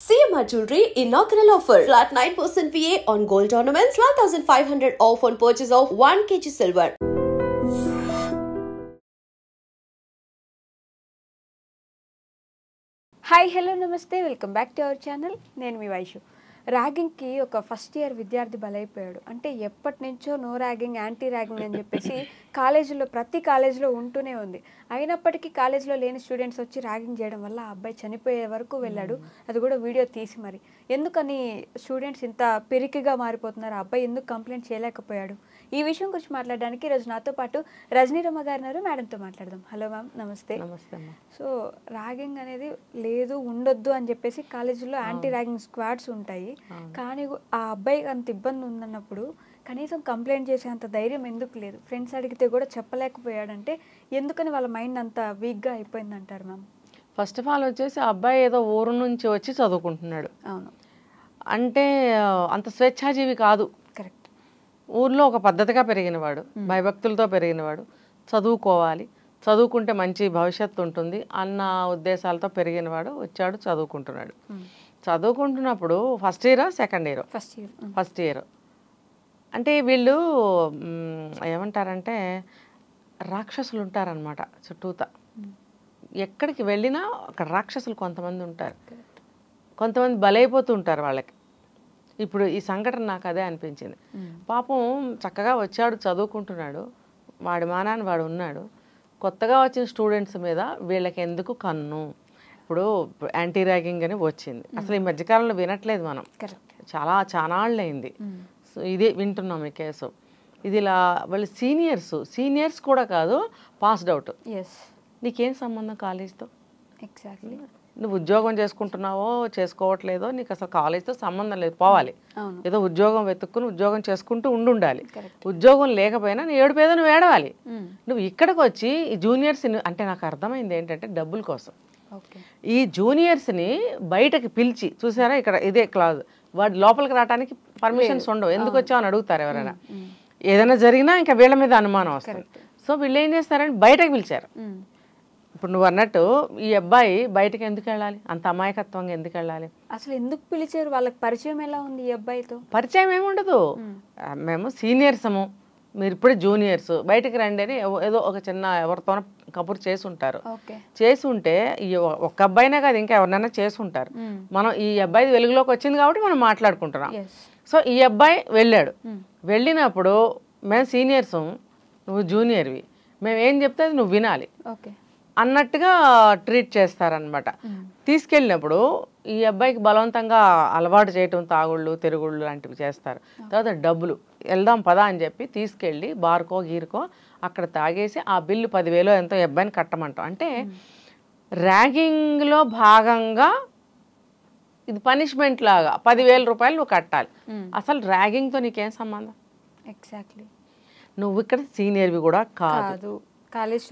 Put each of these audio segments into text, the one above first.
CMR Jewelry inaugural offer. Flat 9% VA on gold ornaments, 12,500 off on purchase of 1 kg silver. Hi hello నమస్తే welcome back to our channel. నేను మీ వైషు. ర్యాగింగ్కి ఒక first year విద్యార్థి బలైపోయాడు. అంటే ఎప్పటి నుంచో నో ర్యాగింగ్, యాంటీ ర్యాగింగ్ అని చెప్పేసి కాలేజీలో ప్రతి కాలేజీలో ఉంటూనే ఉంది. అయినప్పటికీ కాలేజీలో లేని స్టూడెంట్స్ వచ్చి ర్యాగింగ్ చేయడం వల్ల ఆ అబ్బాయి చనిపోయే వరకు వెళ్ళాడు. అది కూడా వీడియో తీసి మరి. ఎందుకని స్టూడెంట్స్ ఇంత పిరికిగా మారిపోతున్నారు? ఆ అబ్బాయి ఎందుకు కంప్లైంట్ చేయలేకపోయాడు? ఈ విషయం గురించి మాట్లాడడానికి ఈరోజు నాతో పాటు రజనీ రమ్మ గారు ఉన్నారు. మేడంతో మాట్లాడదాం. హలో మ్యామ్, నమస్తే. నమస్తే అమ్మా. సో ర్యాగింగ్ అనేది లేదు, ఉండొద్దు అని చెప్పేసి కాలేజీలో యాంటీ ర్యాగింగ్ స్క్వాడ్స్ ఉంటాయి. కానీ ఆ అబ్బాయికి అంత ఇబ్బంది ఉందన్నప్పుడు కనీసం కంప్లైంట్ చేసే అంత ధైర్యం ఎందుకు లేదు? ఫ్రెండ్స్ అడిగితే కూడా చెప్పలేకపోయాడంటే ఎందుకని వాళ్ళ మైండ్ అంత వీక్గా అయిపోయింది అంటారు మ్యామ్? ఫస్ట్ ఆఫ్ ఆల్ వచ్చేసి ఆ అబ్బాయి ఏదో ఊరు నుంచి వచ్చి చదువుకుంటున్నాడు. అవును, అంటే అంత స్వేచ్ఛాజీవి కాదు. కరెక్ట్. ఊర్లో ఒక పద్ధతిగా పెరిగినవాడు, భయభక్తులతో పెరిగినవాడు. చదువుకోవాలి, చదువుకుంటే మంచి భవిష్యత్తు ఉంటుంది అన్న ఉద్దేశాలతో పెరిగినవాడు. వచ్చాడు, చదువుకుంటున్నాడు. చదువుకుంటున్నప్పుడు first year second year? First year. అంటే వీళ్ళు ఏమంటారంటే రాక్షసులు ఉంటారనమాట చుట్టూత. ఎక్కడికి వెళ్ళినా అక్కడ రాక్షసులు కొంతమంది ఉంటారు, కొంతమంది బలైపోతూ ఉంటారు వాళ్ళకి. ఇప్పుడు ఈ సంఘటన నాకు అదే అనిపించింది. పాపం చక్కగా వచ్చాడు, చదువుకుంటున్నాడు, వాడి మానాన్ని వాడు ఉన్నాడు. కొత్తగా వచ్చిన స్టూడెంట్స్ మీద వీళ్ళకి ఎందుకు కన్ను? ఇప్పుడు యాంటీ ర్యాగింగ్ అని వచ్చింది. అసలు ఈ మధ్యకాలంలో వినట్లేదు మనం, చాలా అయింది. సో ఇదే వింటున్నాం ఈ కేసు. ఇది ఇలా వాళ్ళు సీనియర్స్ కూడా కాదు, పాస్డ్ అవుట్. నీకేం సంబంధం కాలేజ్తో? ఎగ్జాక్ట్లీ. నువ్వు ఉద్యోగం చేసుకుంటున్నావో చేసుకోవట్లేదో నీకు అసలు కాలేజ్తో సంబంధం లేదు. పోవాలి, ఏదో ఉద్యోగం వెతుక్కుని ఉద్యోగం చేసుకుంటూ ఉండాలి. ఉద్యోగం లేకపోయినా నీ ఏడుపేదో నువ్వు ఏడవాలి. నువ్వు ఇక్కడికి వచ్చి ఈ జూనియర్స్, అంటే నాకు అర్థమైంది ఏంటంటే డబ్బుల కోసం ఈ జూనియర్స్ని బయటకి పిలిచి, చూసారా ఇక్కడ ఇదే క్లాజ్, వాడు లోపలికి రావడానికి పర్మిషన్స్ ఉండవు. ఎందుకు వచ్చావు అని అడుగుతారు ఎవరైనా. ఏదైనా జరిగినా ఇంకా వీళ్ళ మీద అనుమానం వస్తుంది. సో వీళ్ళు ఏం చేస్తారని బయటకు పిలిచారు. ఇప్పుడు నువ్వు అన్నట్టు ఈ అబ్బాయి బయటకు ఎందుకు వెళ్ళాలి? అంత అమాయకత్వంగా ఎందుకు వెళ్ళాలి? అసలు ఎందుకు పిలిచారు? వాళ్ళకి పరిచయం ఎలా ఉంది ఈ అబ్బాయితో? పరిచయం ఏముండదు. మేము సీనియర్సము, మీరు ఇప్పుడే జూనియర్స్, బయటకు రండి అని ఏదో ఒక చిన్న ఎవరితోనో కబుర్ చేసి ఉంటారు. చేసి ఉంటే ఈ ఒక్క అబ్బాయినే కాదు, ఇంకా ఎవరినైనా చేసి ఉంటారు. మనం ఈ అబ్బాయి వెలుగులోకి వచ్చింది కాబట్టి మనం మాట్లాడుకుంటున్నాం. సో ఈ అబ్బాయి వెళ్ళాడు. వెళ్ళినప్పుడు మేము సీనియర్సు, నువ్వు జూనియర్వి, మేము ఏం చెప్తే అది నువ్వు వినాలి అన్నట్టుగా ట్రీట్ చేస్తారనమాట. తీసుకెళ్ళినప్పుడు ఈ అబ్బాయికి బలవంతంగా అలవాటు చేయటం, తాగుళ్ళు తిరుగుళ్ళు లాంటివి చేస్తారు. తర్వాత డబ్బులు, వెళ్దాం పదా అని చెప్పి తీసుకెళ్ళి బార్కో గీరుకో అక్కడ తాగేసి ఆ బిల్లు 10,000 ఎంతో ఈ అబ్బాయిని కట్టమంటాం. అంటే ర్యాగింగ్లో భాగంగా ఇది పనిష్మెంట్ లాగా 10,000 రూపాయలు నువ్వు కట్టాలి. అసలు ర్యాగింగ్తో నీకేం సంబంధం? ఎగ్జాక్ట్లీ. నువ్వు ఇక్కడ సీనియర్వి కూడా కాదు.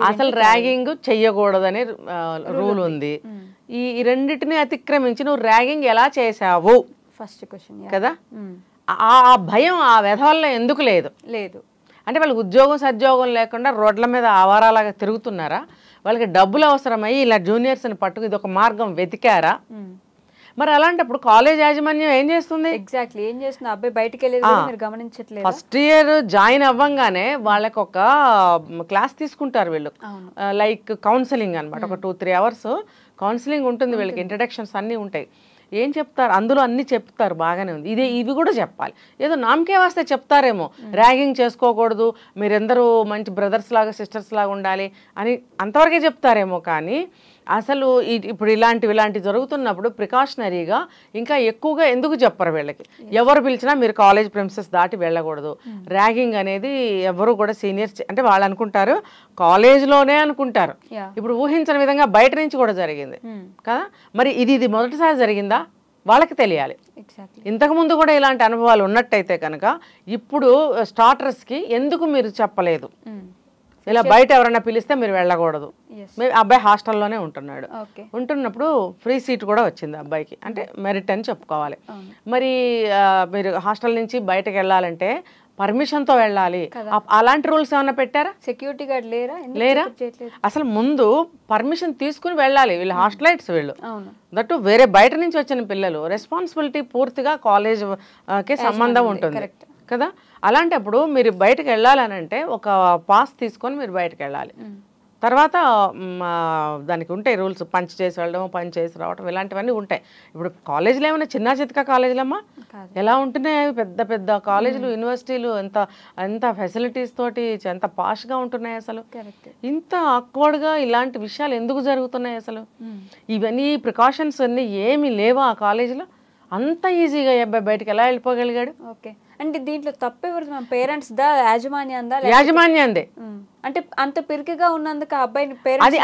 అసలు ర్యాగింగ్ చెయ్యకూడదని రూల్ ఉంది. ఈ రెండింటిని అతిక్రమించి నువ్వు ర్యాగింగ్ ఎలా చేసావు? ఫస్ట్ క్వశ్చన్ కదా. ఆ భయం ఆ వెధవల్లో ఎందుకు లేదు? అంటే వాళ్ళకి ఉద్యోగం సద్యోగం లేకుండా రోడ్ల మీద ఆవారాలాగా తిరుగుతున్నారా? వాళ్ళకి డబ్బులు అవసరమై ఇలా జూనియర్స్ని పట్టుకు ఇది ఒక మార్గం వెతికారా? మరి అలాంటప్పుడు కాలేజ్ యాజమాన్యం ఏం చేస్తుంది? ఎగ్జాక్ట్లీ ఏం చేస్తుంది? అబ్బాయి బయటికి వెళ్ళేది మీరు గమనించట్లేదు. ఫస్ట్ ఇయర్ జాయిన్ అవ్వంగానే వాళ్ళకి ఒక క్లాస్ తీసుకుంటారు వీళ్ళు, లైక్ కౌన్సిలింగ్ అనమాట. ఒక 2-3 అవర్స్ కౌన్సిలింగ్ ఉంటుంది వీళ్ళకి, ఇంట్రడక్షన్స్ అన్నీ ఉంటాయి. ఏం చెప్తారు అందులో? అన్నీ చెప్తారు, బాగానే ఉంది. ఇవి కూడా చెప్పాలి. ఏదో నామకే వస్తే చెప్తారేమో, ర్యాగింగ్ చేసుకోకూడదు, మీరందరూ మంచి బ్రదర్స్ లాగా సిస్టర్స్ లాగా ఉండాలి అని అంతవరకే చెప్తారేమో. కానీ అసలు ఇప్పుడు ఇలాంటివి జరుగుతున్నప్పుడు ప్రికాషనరీగా ఇంకా ఎక్కువగా ఎందుకు చెప్పరు వీళ్ళకి? ఎవరు పిలిచినా మీరు కాలేజ్ ప్రెమిసెస్ దాటి వెళ్ళకూడదు. ర్యాగింగ్ అనేది ఎవరు కూడా సీనియర్స్ అంటే వాళ్ళు అనుకుంటారు కాలేజ్లోనే అనుకుంటారు. ఇప్పుడు ఊహించని విధంగా బయట నుంచి కూడా జరిగింది కదా. మరి ఇది మొదటిసారి జరిగిందా? వాళ్ళకి తెలియాలి. ఇంతకుముందు కూడా ఇలాంటి అనుభవాలు ఉన్నట్టయితే కనుక ఇప్పుడు స్టార్టర్స్కి ఎందుకు మీరు చెప్పలేదు? ఇలా బయట ఎవరైనా పిలిస్తే మీరు వెళ్ళకూడదు. అబ్బాయి హాస్టల్లోనే ఉంటున్నాడు. ఉంటున్నప్పుడు ఫ్రీ సీట్ కూడా వచ్చింది అబ్బాయికి, అంటే మెరిట్ అని చెప్పుకోవాలి. మరి మీరు హాస్టల్ నుంచి బయటకు వెళ్ళాలంటే పర్మిషన్తో వెళ్ళాలి. అలాంటి రూల్స్ ఏమైనా పెట్టారా? సెక్యూరిటీ గార్డ్ లేరా? అసలు ముందు పర్మిషన్ తీసుకుని వెళ్ళాలి. వీళ్ళు హాస్టలైట్స్, వీళ్ళు దట్టు వేరే బయట నుంచి వచ్చిన పిల్లలు. రెస్పాన్సిబిలిటీ పూర్తిగా కాలేజ్కి సంబంధం ఉంటుంది కదా. అలాంటప్పుడు మీరు బయటకు వెళ్ళాలనంటే ఒక పాస్ తీసుకొని మీరు బయటకు వెళ్ళాలి. తర్వాత దానికి ఉంటాయి రూల్స్, పంచ్ చేసి వెళ్ళడం, పంచ్ చేసి రావడం, ఇలాంటివన్నీ ఉంటాయి. ఇప్పుడు కాలేజీలు ఏమైనా చిన్న చితక కాలేజీలమ్మా? ఎలా ఉంటున్నాయి పెద్ద పెద్ద కాలేజీలు, యూనివర్సిటీలు, ఎంత ఫెసిలిటీస్ తోటి ఎంత పాష్గా ఉంటున్నాయి. అసలు ఇంత ఆక్వర్డ్గా ఇలాంటి విషయాలు ఎందుకు జరుగుతున్నాయి? అసలు ఇవన్నీ ప్రికాషన్స్ అన్నీ ఏమీ లేవా ఆ కాలేజీలో? అంత ఈజీగా అబ్బాయి బయటకు ఎలా వెళ్ళిపోగలిగాడు? ఓకే, అంటే దీంట్లో తప్పు ఎవరు? పేరెంట్స్ దా, యాజమాన్యందా? యాజమాన్యందే. అంటే అంత పిరికిగా ఉన్నందుకు ఆ అబ్బాయిని పేరెంట్స్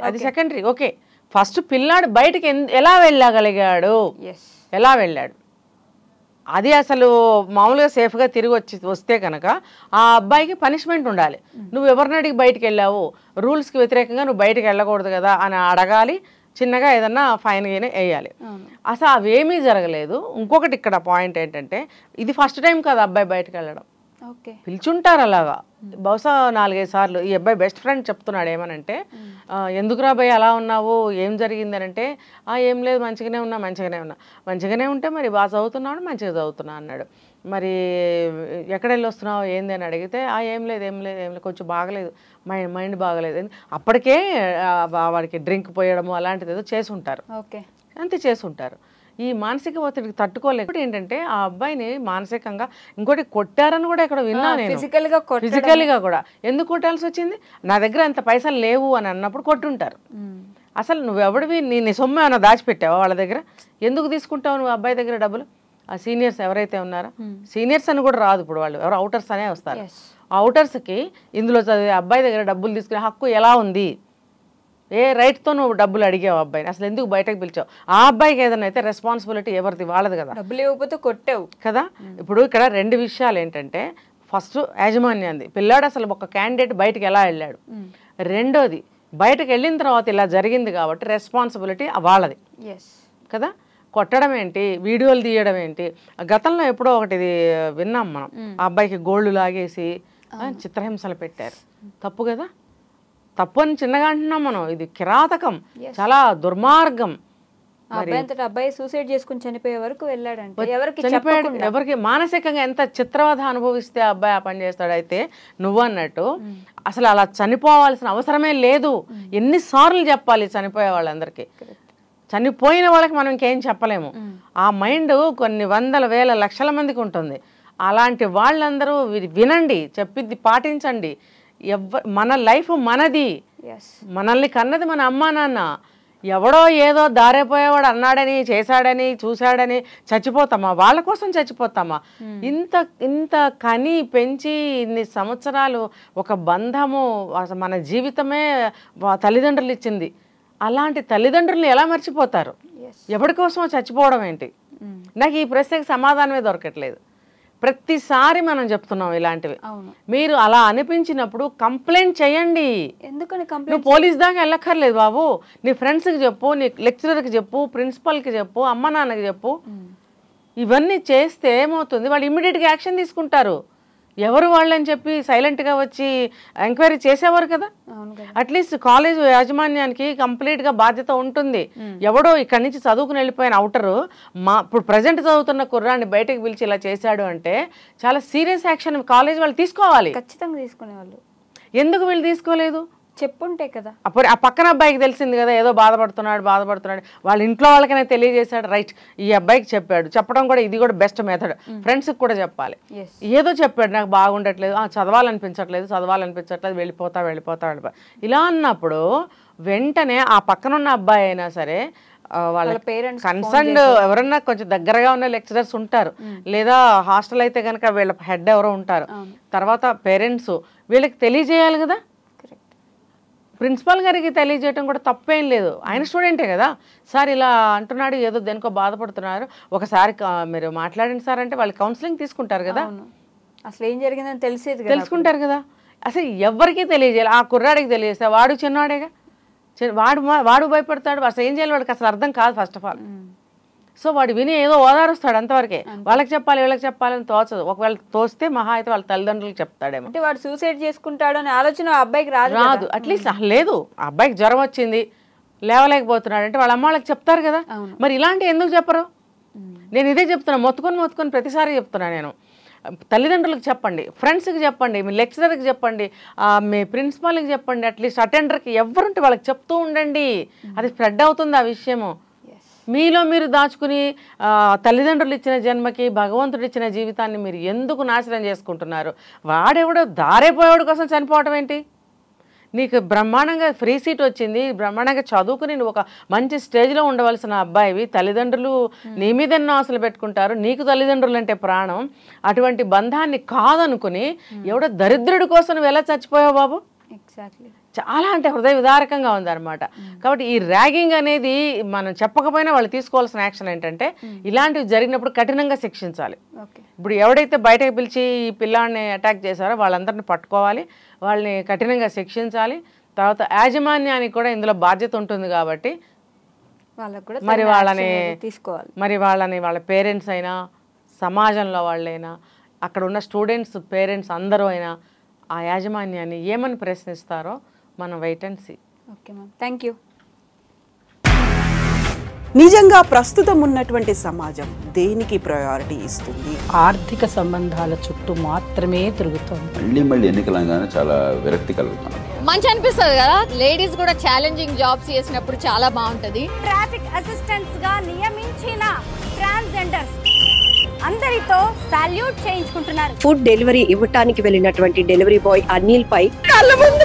అది సెకండరీ. ఓకే, ఫస్ట్ పిల్లాడు బయటకి ఎలా వెళ్ళగలిగాడు, ఎలా వెళ్ళాడు, అది అసలు మామూలుగా సేఫ్గా తిరిగి వస్తే కనుక ఆ అబ్బాయికి పనిష్మెంట్ ఉండాలి. నువ్వు ఎవరిని అడిగి బయటకు వెళ్ళావు, రూల్స్కి వ్యతిరేకంగా నువ్వు బయటకు వెళ్ళకూడదు కదా అని అడగాలి. చిన్నగా ఏదన్నా ఫైన్ గానే వేయాలి. అసలు అవేమీ జరగలేదు. ఇంకొకటి ఇక్కడ పాయింట్ ఏంటంటే, ఇది ఫస్ట్ టైం కదా అబ్బాయి బయటకు వెళ్ళడం. పిలుచుంటారు అలాగా బహుశా 4-5 సార్లు. ఈ అబ్బాయి బెస్ట్ ఫ్రెండ్ చెప్తున్నాడు ఏమనంటే, ఎందుకురా భయ్ అలా ఉన్నావు, ఏం జరిగింది అని అంటే, ఏం లేదు మంచిగానే ఉన్నా. మంచిగానే ఉంటే మరి బాగా చదువుతున్నాడు, మంచిగా చదువుతున్నా అన్నాడు. మరి ఎక్కడ వెళ్ళి వస్తున్నావు ఏంది అని అడిగితే, ఏం లేదు కొంచెం బాగలేదు, మైండ్ బాగలేదు. అప్పటికే వాడికి డ్రింక్ పోయడము అలాంటిది ఏదో చేసి ఉంటారు, అంతే చేసి ఉంటారు. ఈ మానసిక ఒత్తిడికి తట్టుకోలేక ఏంటంటే ఆ అబ్బాయిని మానసికంగా ఇంకోటి కొట్టారని కూడా ఇక్కడ విన్నా నేను. ఫిజికల్గా కూడా. ఎందుకు కొట్టాల్సి వచ్చింది? నా దగ్గర అంత పైసలు లేవు అని అన్నప్పుడు కొట్టుంటారు. అసలు నువ్వెవడివి, నీ సొమ్ము ఏమైనా దాచిపెట్టావా వాళ్ళ దగ్గర? ఎందుకు తీసుకుంటావు నువ్వు అబ్బాయి దగ్గర డబ్బులు? ఆ సీనియర్స్ ఎవరైతే ఉన్నారో, సీనియర్స్ అని కూడా రాదు ఇప్పుడు, వాళ్ళు ఎవరు అవుటర్స్ అనే వస్తారు. ఆ అవుటర్స్కి ఇందులో చదివే అబ్బాయి దగ్గర డబ్బులు తీసుకునే హక్కు ఎలా ఉంది? ఏ రైట్తో నువ్వు డబ్బులు అడిగావు అబ్బాయిని? అసలు ఎందుకు బయటకు పిలిచావు? ఆ అబ్బాయికి ఏదైనా అయితే రెస్పాన్సిబిలిటీ ఎవరిది? వాళ్ళది కదా. డబ్బులు ఇవ్వకపోతే కొట్టావు కదా. ఇప్పుడు ఇక్కడ 2 విషయాలు ఏంటంటే, ఫస్ట్ యాజమాన్యంది, పిల్లాడు అసలు ఒక క్యాండిడేట్ బయటకు ఎలా వెళ్ళాడు. రెండోది, బయటకు వెళ్ళిన తర్వాత ఇలా జరిగింది కాబట్టి రెస్పాన్సిబిలిటీ వాళ్ళది కదా. కొట్టడం ఏంటి, వీడియోలు తీయడం ఏంటి? గతంలో ఎప్పుడో ఒకటి విన్నాం మనం, ఆ అబ్బాయికి గోల్డ్ లాగేసి చిత్రహింసలు పెట్టారు. తప్పు కదా. తప్పు అని చిన్నగా అంటున్నాం మనం, ఇది కిరాతకం, చాలా దుర్మార్గం. అబ్బాయి సూసైడ్ చేసుకుని చనిపోయే వరకు వెళ్ళాడంటే ఎవరికి మానసికంగా ఎంత చిత్రవధ అనుభవిస్తే అబ్బాయి ఆ పని చేస్తాడు. అయితే నువ్వు అన్నట్టు అసలు అలా చనిపోవాల్సిన అవసరమే లేదు. ఎన్నిసార్లు చెప్పాలి చనిపోయే వాళ్ళందరికీ? చనిపోయిన వాళ్ళకి మనం ఇంకేం చెప్పలేము. ఆ మైండ్ కొన్ని వందల వేల లక్షల మందికి ఉంటుంది. అలాంటి వాళ్ళందరూ వినండి, చెప్పింది పాటించండి. మన లైఫ్ మనది, మనల్ని కన్నది మన అమ్మా నాన్న. ఎవడో ఏదో దారైపోయేవాడు అన్నాడని, చేశాడని, చూశాడని చచ్చిపోతామా? వాళ్ళ కోసం చచ్చిపోతామా? ఇంత కని పెంచి ఇన్ని సంవత్సరాలు ఒక బంధము, మన జీవితమే తల్లిదండ్రులు ఇచ్చింది. అలాంటి తల్లిదండ్రులు ఎలా మర్చిపోతారు? ఎవరి కోసమో చచ్చిపోవడం ఏంటి? నాకు ఈ ప్రశ్నకి సమాధానమే దొరకట్లేదు. ప్రతిసారి మనం చెప్తున్నాం ఇలాంటివి. మీరు అలా అనిపించినప్పుడు కంప్లైంట్ చేయండి. నువ్వు పోలీస్ దాకా వెళ్ళక్కర్లేదు బాబు. నీ ఫ్రెండ్స్కి చెప్పు, నీ లెక్చరర్కి చెప్పు, ప్రిన్సిపల్కి చెప్పు, అమ్మ నాన్నకి చెప్పు. ఇవన్నీ చేస్తే ఏమవుతుంది, వాళ్ళు ఇమ్మీడియట్గా యాక్షన్ తీసుకుంటారు. ఎవరు వాళ్ళని చెప్పి సైలెంట్గా వచ్చి ఎంక్వైరీ చేసేవారు కదా. అట్లీస్ట్ కాలేజ్ యాజమాన్యానికి కంప్లీట్గా బాధ్యత ఉంటుంది. ఎవడో ఇక్కడి నుంచి చదువుకుని వెళ్ళిపోయిన అవుటరు ఇప్పుడు ప్రజెంట్ చదువుతున్న కుర్రాన్ని బయటకు పిలిచి ఇలా చేశాడు అంటే చాలా సీరియస్ యాక్షన్ కాలేజ్ వాళ్ళు తీసుకోవాలి. ఖచ్చితంగా తీసుకునేవాళ్ళు. ఎందుకు వీళ్ళు తీసుకోలేదు? చెప్పుంటే కదా. అప్పుడు ఆ పక్కన అబ్బాయికి తెలిసింది కదా ఏదో బాధపడుతున్నాడు. వాళ్ళ ఇంట్లో వాళ్ళకనే తెలియజేశాడు. రైట్, ఈ అబ్బాయికి చెప్పాడు. చెప్పడం కూడా ఇది కూడా బెస్ట్ మెథడ్. ఫ్రెండ్స్కి కూడా చెప్పాలి. ఏదో చెప్పాడు, నాకు బాగుండట్లేదు, చదవాలనిపించట్లేదు, వెళ్ళిపోతా ఇలా అన్నప్పుడు వెంటనే ఆ పక్కనున్న అబ్బాయి అయినా సరే, వాళ్ళ పేరెంట్స్ కన్సర్న్డ్ ఎవరన్నా కొంచెం దగ్గరగా ఉన్న లెక్చరర్స్ ఉంటారు, లేదా హాస్టల్ అయితే కనుక వీళ్ళ హెడ్ ఎవరో ఉంటారు, తర్వాత పేరెంట్స్, వీళ్ళకి తెలియజేయాలి కదా. ప్రిన్సిపాల్ గారికి తెలియజేయడం కూడా తప్పేం లేదు. ఆయన స్టూడెంటే కదా. సార్ ఇలా అంటున్నాడు, ఏదో దేనికో బాధపడుతున్నారు, ఒకసారి మీరు మాట్లాడండి సార్ అంటే వాళ్ళు కౌన్సిలింగ్ తీసుకుంటారు కదా. అసలు ఏం జరిగిందని తెలుసుకుంటారు కదా. అసలు ఎవరికి తెలియజేయాలి? ఆ కుర్రాడికి తెలియజేస్తే వాడు చిన్నవాడేగా, వాడు భయపడతాడు. అసలు ఏం చేయాలి వాడికి అసలు అర్థం కాదు ఫస్ట్ ఆఫ్ ఆల్. సో వాడు విని ఏదో ఓదారుస్తాడు అంతవరకే. వాళ్ళకి చెప్పాలి వీళ్ళకి చెప్పాలని తోచదు. ఒకవేళ తోస్తే మహా అయితే వాళ్ళ తల్లిదండ్రులకు చెప్తాడేమో. అంటే వాడు సూసైడ్ చేసుకుంటాడు అనే ఆలోచన అబ్బాయికి రాదు. అట్లీస్ట్ లేదు, అబ్బాయికి జ్వరం వచ్చింది లేవలేకపోతున్నాడు అంటే వాళ్ళ అమ్మ వాళ్ళకి చెప్తారు కదా. మరి ఇలాంటి ఎందుకు చెప్పరు? నేను ఇదే చెప్తున్నా, మొత్తుకొని ప్రతిసారి చెప్తున్నా నేను. తల్లిదండ్రులకు చెప్పండి, ఫ్రెండ్స్కి చెప్పండి, మీ లెక్చరర్కి చెప్పండి, మీ ప్రిన్సిపాల్కి చెప్పండి, అట్లీస్ట్ అటెండర్కి ఎవరుంటే వాళ్ళకి చెప్తూ ఉండండి. అది స్ప్రెడ్ అవుతుంది ఆ విషయము. మీలో మీరు దాచుకుని తల్లిదండ్రులు ఇచ్చిన జన్మకి భగవంతుడు ఇచ్చిన జీవితాన్ని మీరు ఎందుకు నాశనం చేసుకుంటున్నారు? వాడెవడో దారైపోయేవాడి కోసం చనిపోవటం ఏంటి? నీకు బ్రహ్మాండంగా ఫ్రీ సీట్ వచ్చింది, బ్రహ్మాండంగా చదువుకుని నువ్వు ఒక మంచి స్టేజ్లో ఉండవలసిన అబ్బాయివి, తల్లిదండ్రులు నీ మీద ఎన్నో ఆశలు పెట్టుకుంటారు, నీకు తల్లిదండ్రులు అంటే ప్రాణం. అటువంటి బంధాన్ని కాదనుకుని ఎవడో దరిద్రుడి కోసం నువ్వు ఎలా చచ్చిపోయావు బాబు? ఎగ్జాక్ట్లీ. చాలా అంటే హృదయ విదారకంగా ఉందన్నమాట. కాబట్టి ఈ ర్యాగింగ్ అనేది మనం చెప్పకపోయినా వాళ్ళు తీసుకోవాల్సిన యాక్షన్ ఏంటంటే ఇలాంటివి జరిగినప్పుడు కఠినంగా శిక్షించాలి. ఇప్పుడు ఎవడైతే బయటకు పిలిచి ఈ పిల్లాడిని అటాక్ చేశారో వాళ్ళందరినీ పట్టుకోవాలి, వాళ్ళని కఠినంగా శిక్షించాలి. తర్వాత యాజమాన్యానికి కూడా ఇందులో బాధ్యత ఉంటుంది కాబట్టి మరి వాళ్ళని వాళ్ళ పేరెంట్స్ అయినా, సమాజంలో వాళ్ళైనా, అక్కడ ఉన్న స్టూడెంట్స్ పేరెంట్స్ అందరూ అయినా ఆ యాజమాన్యాన్ని ఏమని ప్రశ్నిస్తారో మనం wait and see. Okay ma'am, thank you. నిజంగా ప్రస్తుతం ఉన్నటువంటి సమాజం దేనికి ప్రయారిటీ ఇస్తుంది? ఆర్థిక సంబంధాల చుట్టూ మాత్రమే తిరుగుతుంది. మళ్ళీ ఎన్నికలంగానే చాలా విరక్తి కలుగుతాం. మంచి అనిపిస్తుంది కదా, లేడీస్ కూడా ఛాలెంజింగ్ జాబ్స్ చేసినప్పుడు చాలా బాగుంటది. ట్రాఫిక్ అసిస్టెంట్స్ గా నియమించిన ట్రాన్స్జెండర్స్ అందరితో సాల్యూట్ చేయించుకుంటున్నారు. ఫుడ్ డెలివరీ ఇవ్వటానికి వెళ్ళినటువంటి డెలివరీ బాయ్ అనిల్ పై కళ్ళ ముందు